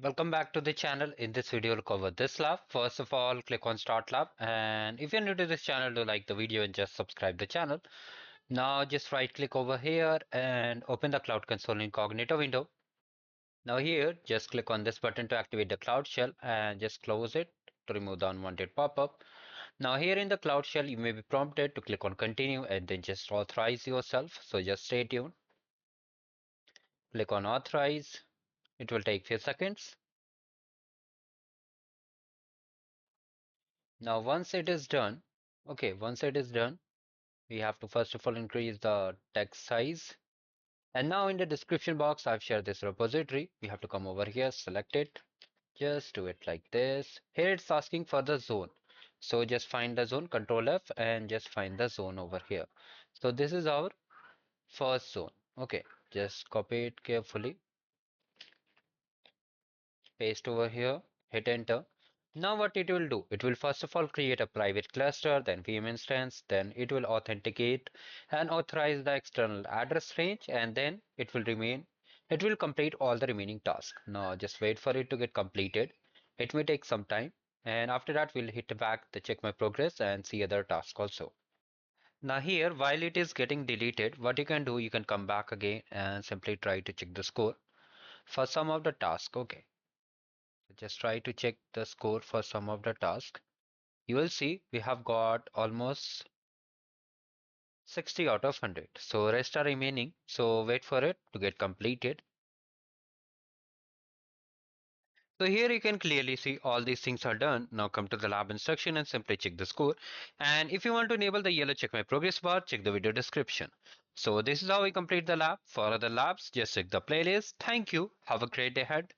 Welcome back to the channel. In this video, we'll cover this lab. First of all, click on Start Lab. And if you're new to this channel, do like the video and just subscribe the channel. Now just right click over here and open the Cloud Console incognito window. Now here, just click on this button to activate the Cloud Shell and just close it to remove the unwanted pop-up. Now here in the Cloud Shell, you may be prompted to click on Continue and then just authorize yourself. So just stay tuned. Click on Authorize. It will take few seconds. Now once it is done, once it is done, we have to first of all increase the text size. And now in the description box, I've shared this repository. We have to come over here, select it, just do it like this. Here it's asking for the zone. So just find the zone, Control F, and just find the zone over here. So this is our first zone. Okay, just copy it carefully, paste over here, hit enter. Now what it will do, it will first of all create a private cluster, then VM instance, then it will authenticate and authorize the external address range, and then it will complete all the remaining tasks. Now just wait for it to get completed. It may take some time, and after that we'll hit back the check my progress and see other tasks also. Now here, while it is getting deleted, what you can do, you can come back again and simply try to check the score for some of the tasks. Okay. Just try to check the score for some of the tasks. You will see we have got almost 60 out of 100. So rest are remaining. So wait for it to get completed. So here you can clearly see all these things are done. Now come to the lab instruction and simply check the score. And if you want to enable the yellow check my progress bar, check the video description. So this is how we complete the lab. For other labs, just check the playlist. Thank you. Have a great day ahead.